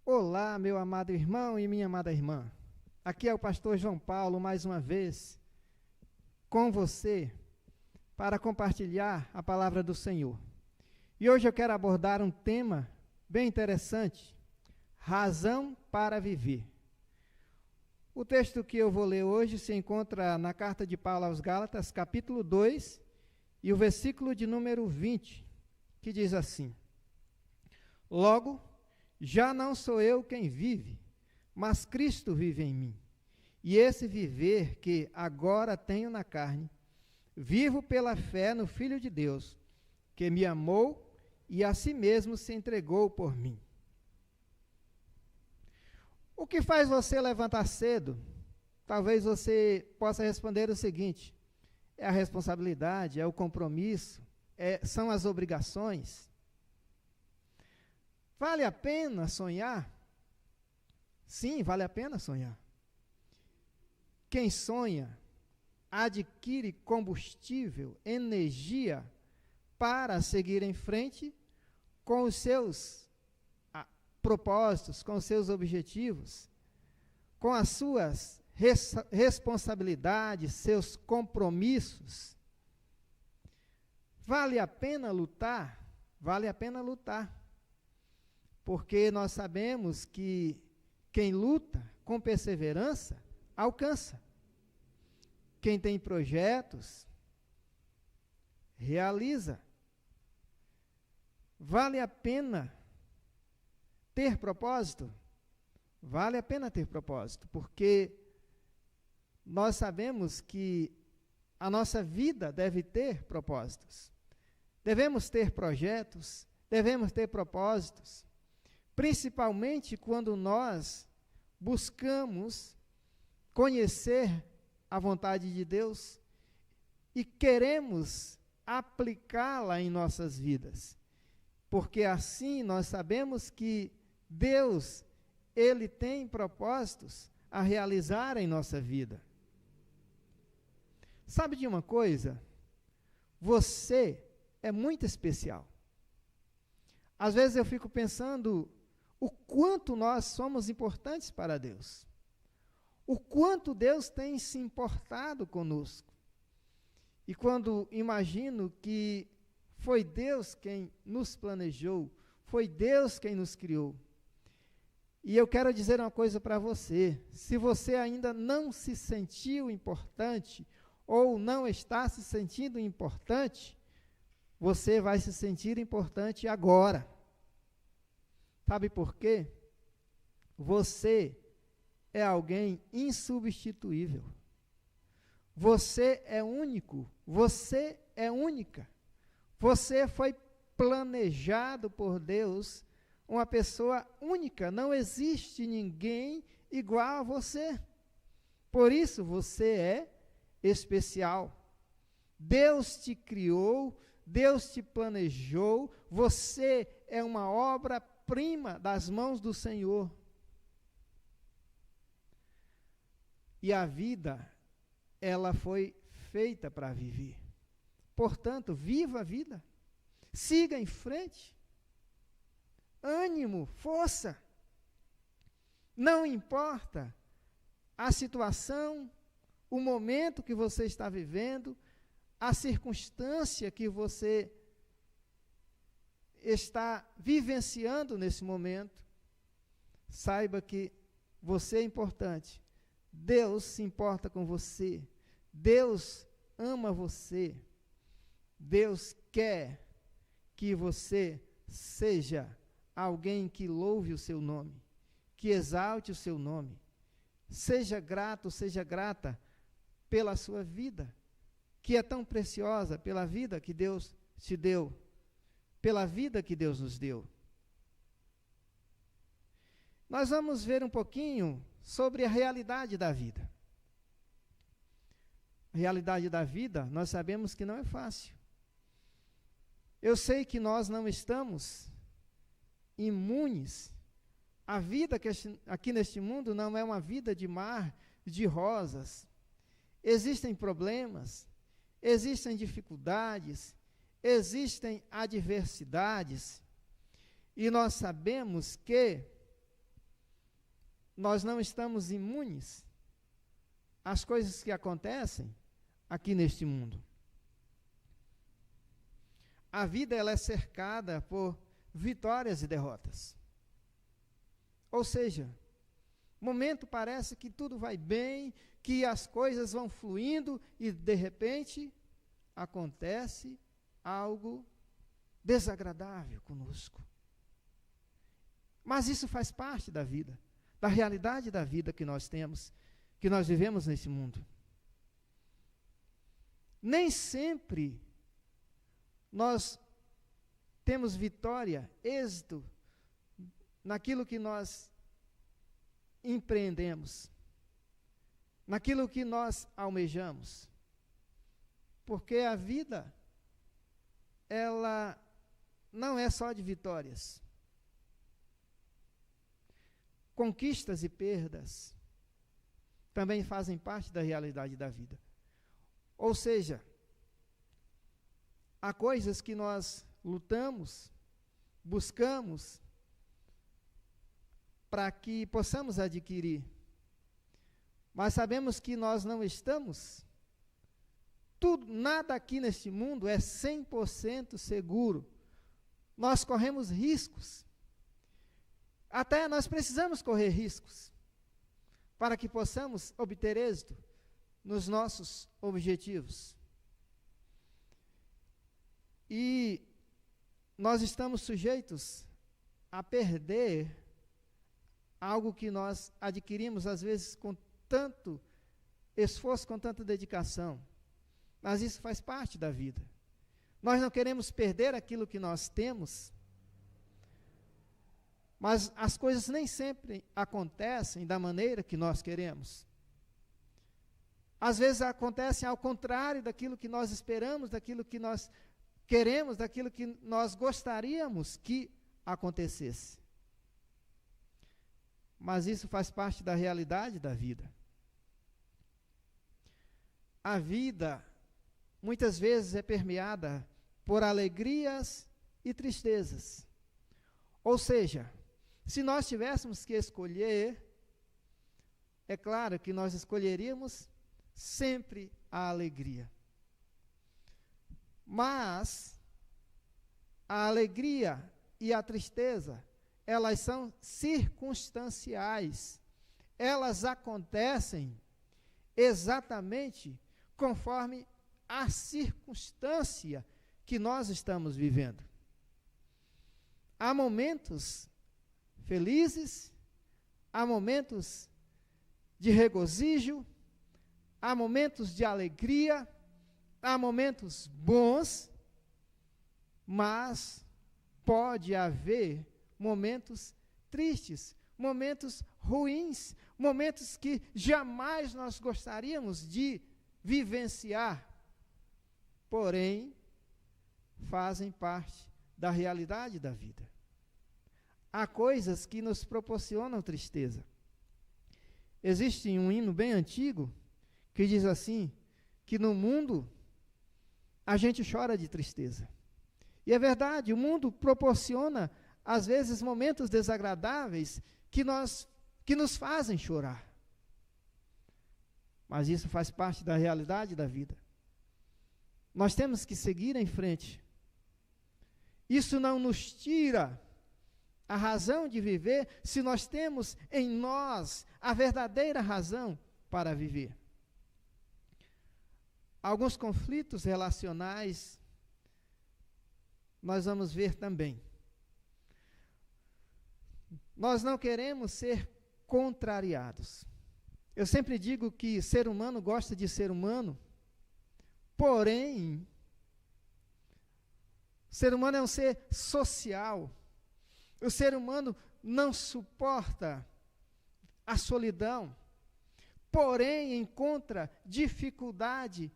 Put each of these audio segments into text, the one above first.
Olá, meu amado irmão e minha amada irmã. Aqui é o pastor João Paulo, mais uma vez, com você, para compartilhar a palavra do Senhor. E hoje eu quero abordar um tema bem interessante, razão para viver. O texto que eu vou ler hoje se encontra na carta de Paulo aos Gálatas, capítulo 2, e o versículo de número 20, que diz assim: Logo, já não sou eu quem vive, mas Cristo vive em mim. E esse viver que agora tenho na carne, vivo pela fé no Filho de Deus, que me amou e a si mesmo se entregou por mim. O que faz você levantar cedo? Talvez você possa responder o seguinte: é a responsabilidade, é o compromisso, são as obrigações. Vale a pena sonhar? Sim, vale a pena sonhar. Quem sonha adquire combustível, energia para seguir em frente com os seus propósitos, com os seus objetivos, com as suas responsabilidades, seus compromissos. Vale a pena lutar? Vale a pena lutar. Porque nós sabemos que quem luta com perseverança, alcança. Quem tem projetos, realiza. Vale a pena ter propósito? Vale a pena ter propósito, porque nós sabemos que a nossa vida deve ter propósitos. Devemos ter projetos, devemos ter propósitos. Principalmente quando nós buscamos conhecer a vontade de Deus e queremos aplicá-la em nossas vidas. Porque assim nós sabemos que Deus, Ele tem propósitos a realizar em nossa vida. Sabe de uma coisa? Você é muito especial. Às vezes eu fico pensando o quanto nós somos importantes para Deus. O quanto Deus tem se importado conosco. E quando imagino que foi Deus quem nos planejou, foi Deus quem nos criou. E eu quero dizer uma coisa para você: se você ainda não se sentiu importante, ou não está se sentindo importante, você vai se sentir importante agora. Sabe por quê? Você é alguém insubstituível. Você é único. Você é única. Você foi planejado por Deus, uma pessoa única. Não existe ninguém igual a você. Por isso você é especial. Deus te criou, Deus te planejou, você é uma obra-prima das mãos do Senhor. E a vida, ela foi feita para viver. Portanto, viva a vida. Siga em frente. Ânimo, força. Não importa a situação, o momento que você está vivendo, a circunstância que você está vivenciando nesse momento, saiba que você é importante. Deus se importa com você. Deus ama você. Deus quer que você seja alguém que louve o seu nome, que exalte o seu nome. Seja grato, seja grata pela sua vida, que é tão preciosa, pela vida que Deus te deu, pela vida que Deus nos deu. Nós vamos ver um pouquinho sobre a realidade da vida. A realidade da vida, nós sabemos que não é fácil. Eu sei que nós não estamos imunes. A vida aqui neste mundo não é uma vida de mar de rosas. Existem problemas, existem dificuldades, existem adversidades. E nós sabemos que nós não estamos imunes às coisas que acontecem aqui neste mundo. A vida ela é cercada por vitórias e derrotas. Ou seja, momento parece que tudo vai bem, que as coisas vão fluindo e de repente acontece algo desagradável conosco. Mas isso faz parte da vida, da realidade da vida que nós temos, que nós vivemos nesse mundo. Nem sempre nós temos vitória, êxito, naquilo que nós empreendemos, naquilo que nós almejamos. Porque a vida, ela não é só de vitórias. Conquistas e perdas também fazem parte da realidade da vida. Ou seja, há coisas que nós lutamos, buscamos, para que possamos adquirir. Mas sabemos que nós não estamos, nada aqui neste mundo é 100% seguro. Nós corremos riscos. Até nós precisamos correr riscos para que possamos obter êxito nos nossos objetivos. E nós estamos sujeitos a perder algo que nós adquirimos, às vezes, com tanto esforço, com tanta dedicação. Mas isso faz parte da vida. Nós não queremos perder aquilo que nós temos, mas as coisas nem sempre acontecem da maneira que nós queremos. Às vezes acontecem ao contrário daquilo que nós esperamos, daquilo que nós queremos, daquilo que nós gostaríamos que acontecesse. Mas isso faz parte da realidade da vida. A vida, muitas vezes, é permeada por alegrias e tristezas. Ou seja, se nós tivéssemos que escolher, é claro que nós escolheríamos sempre a alegria. Mas a alegria e a tristeza, elas são circunstanciais. Elas acontecem exatamente conforme a circunstância que nós estamos vivendo. Há momentos felizes, há momentos de regozijo, há momentos de alegria, há momentos bons, mas pode haver momentos tristes, momentos ruins, momentos que jamais nós gostaríamos de vivenciar, porém, fazem parte da realidade da vida. Há coisas que nos proporcionam tristeza. Existe um hino bem antigo que diz assim, que no mundo a gente chora de tristeza. E é verdade, o mundo proporciona, às vezes, momentos desagradáveis que nos fazem chorar. Mas isso faz parte da realidade da vida. Nós temos que seguir em frente. Isso não nos tira a razão de viver, se nós temos em nós a verdadeira razão para viver. Alguns conflitos relacionais nós vamos ver também. Nós não queremos ser contrariados. Eu sempre digo que ser humano gosta de ser humano, porém, o ser humano é um ser social. O ser humano não suporta a solidão, porém encontra dificuldade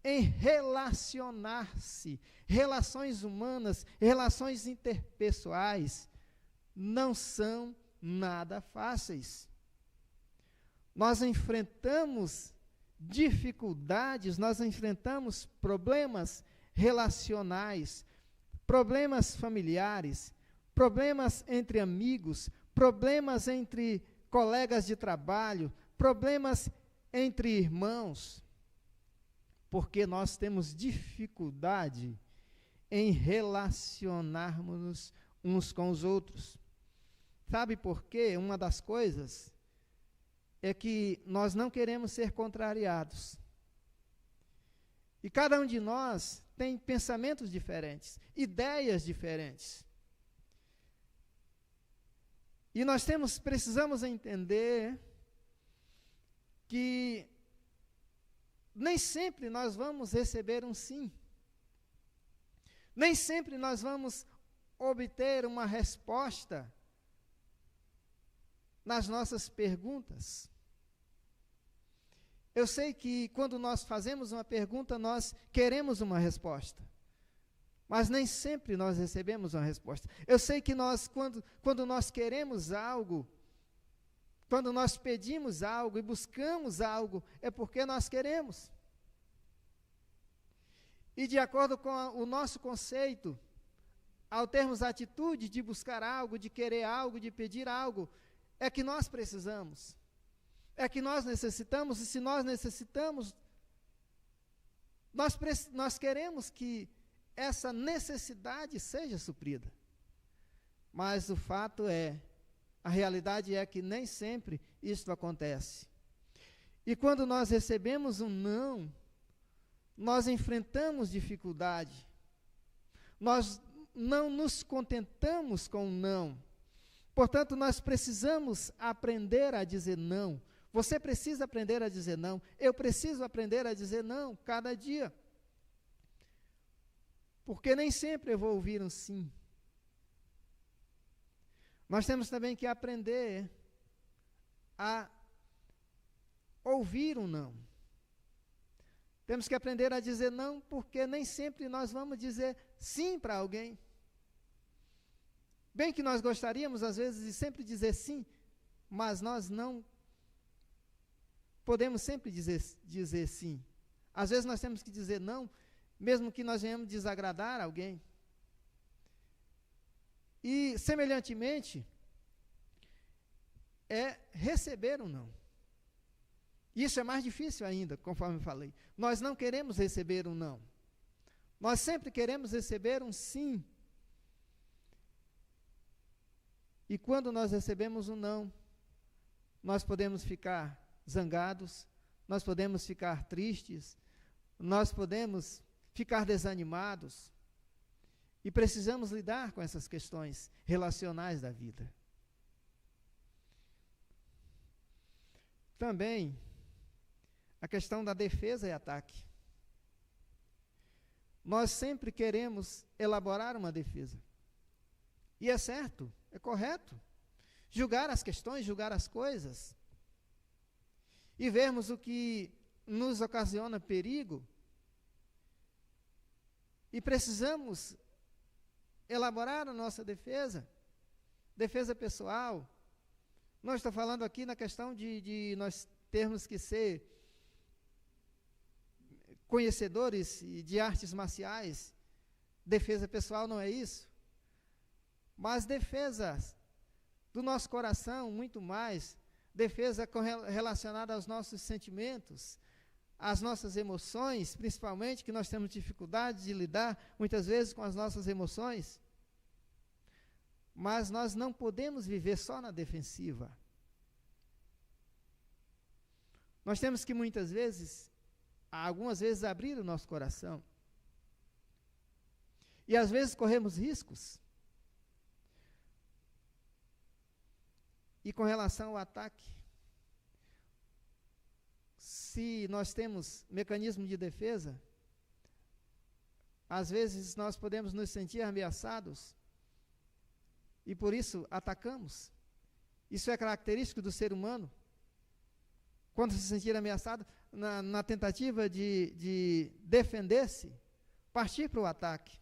em relacionar-se. Relações humanas, relações interpessoais, não são nada fáceis. Nós enfrentamos dificuldades, nós enfrentamos problemas relacionais, problemas familiares, problemas entre amigos, problemas entre colegas de trabalho, problemas entre irmãos, porque nós temos dificuldade em relacionarmos uns com os outros. Sabe por quê? Uma das coisas é que nós não queremos ser contrariados. E cada um de nós tem pensamentos diferentes, ideias diferentes. E nós precisamos entender que nem sempre nós vamos receber um sim. Nem sempre nós vamos obter uma resposta nas nossas perguntas. Eu sei que quando nós fazemos uma pergunta, nós queremos uma resposta. Mas nem sempre nós recebemos uma resposta. Eu sei que quando nós queremos algo, quando nós pedimos algo e buscamos algo, é porque nós queremos. E de acordo com o nosso conceito, ao termos a atitude de buscar algo, de querer algo, de pedir algo, é que nós precisamos. É que nós necessitamos, e se nós necessitamos, nós queremos que essa necessidade seja suprida. Mas o fato a realidade é que nem sempre isso acontece. E quando nós recebemos um não, nós enfrentamos dificuldade. Nós não nos contentamos com o não. Portanto, nós precisamos aprender a dizer não. Você precisa aprender a dizer não. Eu preciso aprender a dizer não cada dia. Porque nem sempre eu vou ouvir um sim. Nós temos também que aprender a ouvir um não. Temos que aprender a dizer não, porque nem sempre nós vamos dizer sim para alguém. Bem que nós gostaríamos, às vezes, de sempre dizer sim, mas nós não podemos sempre dizer sim. Às vezes nós temos que dizer não, mesmo que nós venhamos desagradar alguém. E, semelhantemente, é receber um não. Isso é mais difícil ainda, conforme eu falei. Nós não queremos receber um não. Nós sempre queremos receber um sim. E quando nós recebemos um não, nós podemos ficar zangados, nós podemos ficar tristes, nós podemos ficar desanimados. E precisamos lidar com essas questões relacionais da vida. Também, a questão da defesa e ataque. Nós sempre queremos elaborar uma defesa. E é certo, é correto. Julgar as questões, julgar as coisas. E vermos o que nos ocasiona perigo. E precisamos elaborar a nossa defesa pessoal. Não estou falando aqui na questão de nós termos que ser conhecedores de artes marciais. Defesa pessoal não é isso. Mas defesa do nosso coração, muito mais. Defesa relacionada aos nossos sentimentos, às nossas emoções, principalmente, que nós temos dificuldade de lidar, muitas vezes, com as nossas emoções. Mas nós não podemos viver só na defensiva. Nós temos que, muitas vezes, algumas vezes, abrir o nosso coração. E, às vezes, corremos riscos. E com relação ao ataque, se nós temos mecanismo de defesa, às vezes nós podemos nos sentir ameaçados e por isso atacamos. Isso é característico do ser humano. Quando se sentir ameaçado, na tentativa de defender-se, partir para o ataque.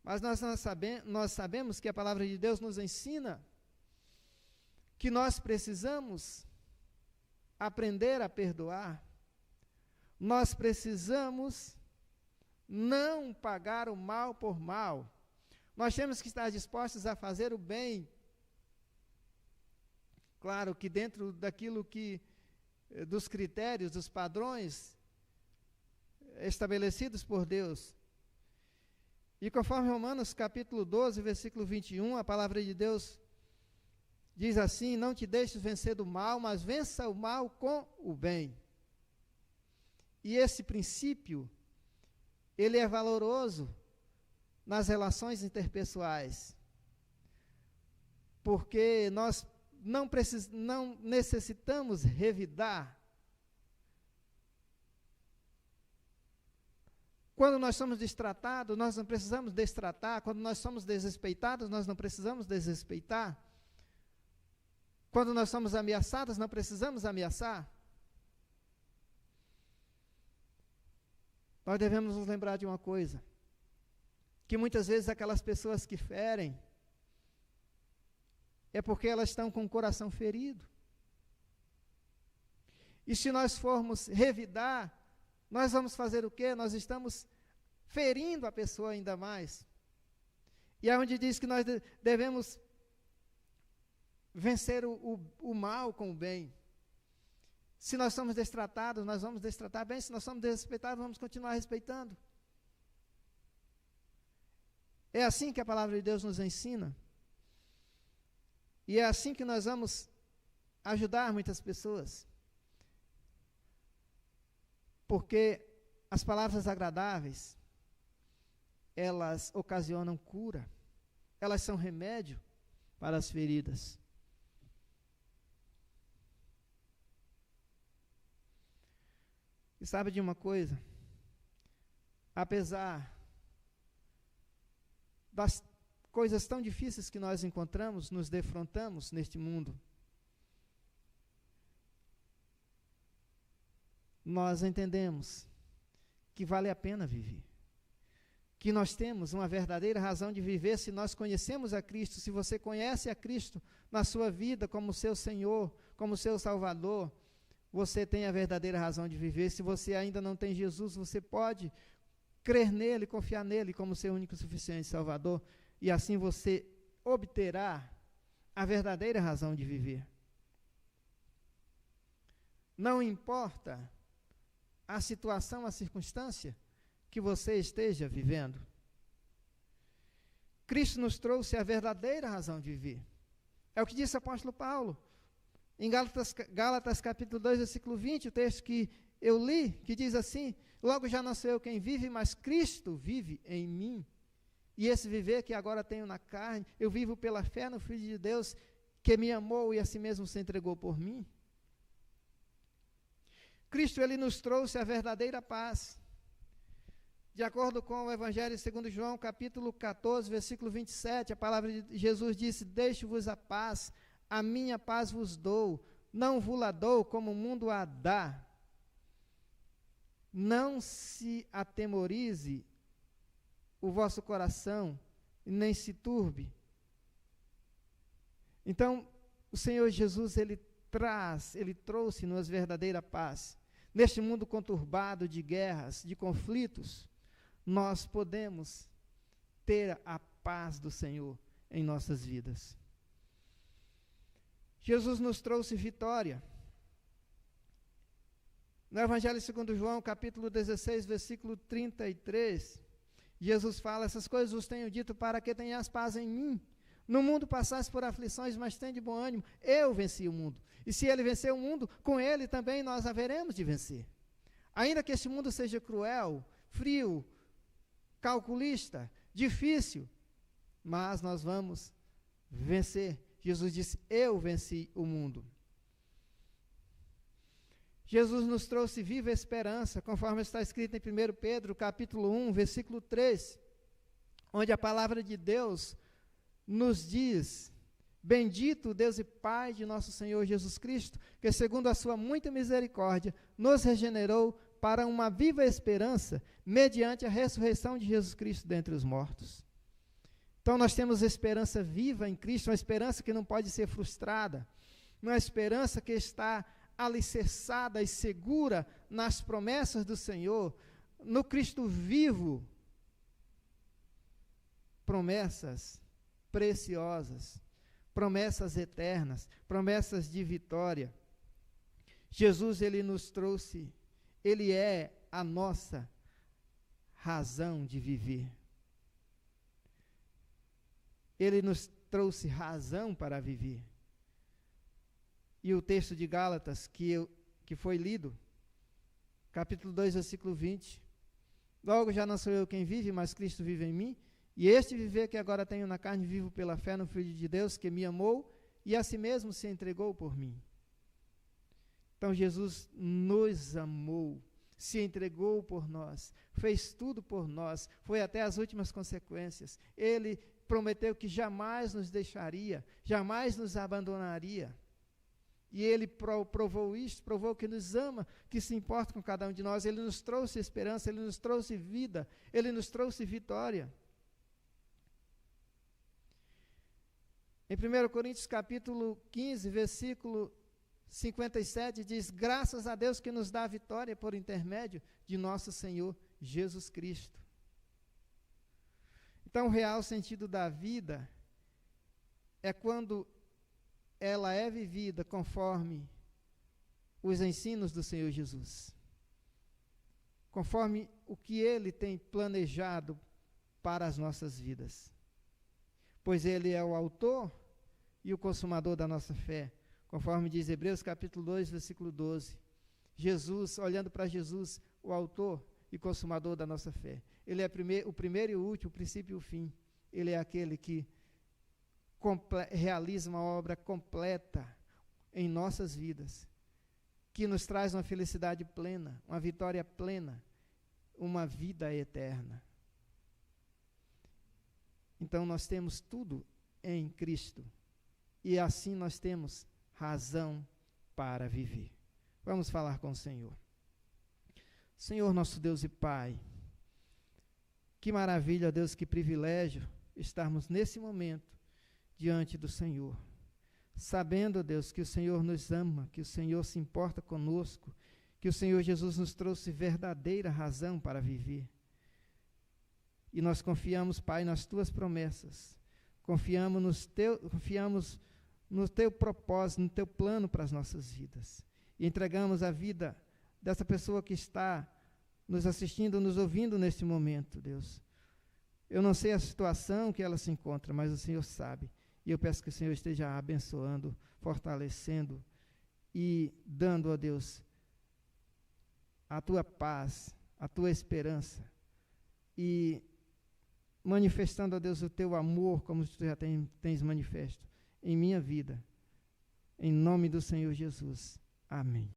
Mas nós sabemos que a palavra de Deus nos ensina que nós precisamos aprender a perdoar. Nós precisamos não pagar o mal por mal. Nós temos que estar dispostos a fazer o bem Claro que dentro daquilo que, dos critérios, dos padrões estabelecidos por Deus. E conforme Romanos capítulo 12, versículo 21, a palavra de Deus diz assim: não te deixes vencer do mal, mas vença o mal com o bem. E esse princípio, ele é valoroso nas relações interpessoais, porque nós não necessitamos revidar. Quando nós somos destratados, nós não precisamos destratar. Quando nós somos desrespeitados, nós não precisamos desrespeitar. Quando nós somos ameaçados, não precisamos ameaçar. Nós devemos nos lembrar de uma coisa, que muitas vezes aquelas pessoas que ferem, é porque elas estão com o coração ferido. E se nós formos revidar, nós vamos fazer o quê? Nós estamos ferindo a pessoa ainda mais. E é onde diz que nós devemos vencer o mal com o bem. Se nós somos destratados, nós vamos destratar bem. Se nós somos desrespeitados, vamos continuar respeitando. É assim que a palavra de Deus nos ensina. E é assim que nós vamos ajudar muitas pessoas. Porque as palavras agradáveis, elas ocasionam cura. Elas são remédio para as feridas. E sabe de uma coisa? Apesar das coisas tão difíceis que nós encontramos, nos defrontamos neste mundo, nós entendemos que vale a pena viver. Que nós temos uma verdadeira razão de viver se nós conhecemos a Cristo. Se você conhece a Cristo na sua vida como seu Senhor, como seu Salvador, você tem a verdadeira razão de viver. Se você ainda não tem Jesus, você pode crer nele, confiar nele como seu único e suficiente Salvador, e assim você obterá a verdadeira razão de viver. Não importa a situação, a circunstância que você esteja vivendo. Cristo nos trouxe a verdadeira razão de viver. É o que disse o apóstolo Paulo. Em Gálatas capítulo 2, versículo 20, o texto que eu li, que diz assim: logo já não sou eu quem vive, mas Cristo vive em mim. E esse viver que agora tenho na carne, eu vivo pela fé no Filho de Deus, que me amou e a si mesmo se entregou por mim. Cristo, ele nos trouxe a verdadeira paz. De acordo com o Evangelho segundo João, capítulo 14, versículo 27, a palavra de Jesus disse: deixo-vos a paz, a minha paz vos dou, não vos-la dou como o mundo a dá. Não se atemorize o vosso coração, nem se turbe. Então, o Senhor Jesus, ele trouxe-nos verdadeira paz. Neste mundo conturbado de guerras, de conflitos, nós podemos ter a paz do Senhor em nossas vidas. Jesus nos trouxe vitória. No Evangelho segundo João, capítulo 16, versículo 33, Jesus fala: essas coisas vos tenho dito para que tenhas paz em mim. No mundo passais por aflições, mas tende bom ânimo. Eu venci o mundo. E se ele venceu o mundo, com ele também nós haveremos de vencer. Ainda que este mundo seja cruel, frio, calculista, difícil, mas nós vamos vencer. Jesus disse: eu venci o mundo. Jesus nos trouxe viva esperança, conforme está escrito em 1 Pedro, capítulo 1, versículo 3, onde a palavra de Deus nos diz: bendito Deus e Pai de nosso Senhor Jesus Cristo, que segundo a sua muita misericórdia, nos regenerou para uma viva esperança, mediante a ressurreição de Jesus Cristo dentre os mortos. Então nós temos esperança viva em Cristo, uma esperança que não pode ser frustrada, uma esperança que está alicerçada e segura nas promessas do Senhor, no Cristo vivo. Promessas preciosas, promessas eternas, promessas de vitória. Jesus, ele nos trouxe, ele é a nossa razão de viver. Ele nos trouxe razão para viver. E o texto de Gálatas que foi lido, capítulo 2, versículo 20. Logo já não sou eu quem vive, mas Cristo vive em mim. E este viver que agora tenho na carne, vivo pela fé no Filho de Deus, que me amou e a si mesmo se entregou por mim. Então Jesus nos amou, se entregou por nós, fez tudo por nós, foi até as últimas consequências. Ele prometeu que jamais nos deixaria, jamais nos abandonaria. E ele provou isso, provou que nos ama, que se importa com cada um de nós. Ele nos trouxe esperança, ele nos trouxe vida, ele nos trouxe vitória. Em 1 Coríntios capítulo 15, versículo 57, diz: graças a Deus que nos dá a vitória por intermédio de nosso Senhor Jesus Cristo. Então, o real sentido da vida é quando ela é vivida conforme os ensinos do Senhor Jesus, conforme o que Ele tem planejado para as nossas vidas, pois Ele é o autor e o consumador da nossa fé, conforme diz Hebreus capítulo 2, versículo 12. Jesus, olhando para Jesus, o autor e consumador da nossa fé. Ele é o primeiro e o último, o princípio e o fim. Ele é aquele que realiza uma obra completa em nossas vidas, que nos traz uma felicidade plena, uma vitória plena, uma vida eterna. Então nós temos tudo em Cristo, e assim nós temos razão para viver. Vamos falar com o Senhor. Senhor, nosso Deus e Pai, que maravilha, Deus, que privilégio estarmos nesse momento diante do Senhor, sabendo, Deus, que o Senhor nos ama, que o Senhor se importa conosco, que o Senhor Jesus nos trouxe verdadeira razão para viver. E nós confiamos, Pai, nas Tuas promessas, confiamos no Teu propósito, no Teu plano para as nossas vidas, e entregamos a vida dessa pessoa que está nos assistindo, nos ouvindo neste momento, Deus. Eu não sei a situação que ela se encontra, mas o Senhor sabe. E eu peço que o Senhor esteja abençoando, fortalecendo e dando a Deus a Tua paz, a Tua esperança e manifestando a Deus o Teu amor, como Tu já tens manifesto em minha vida. Em nome do Senhor Jesus. Amém.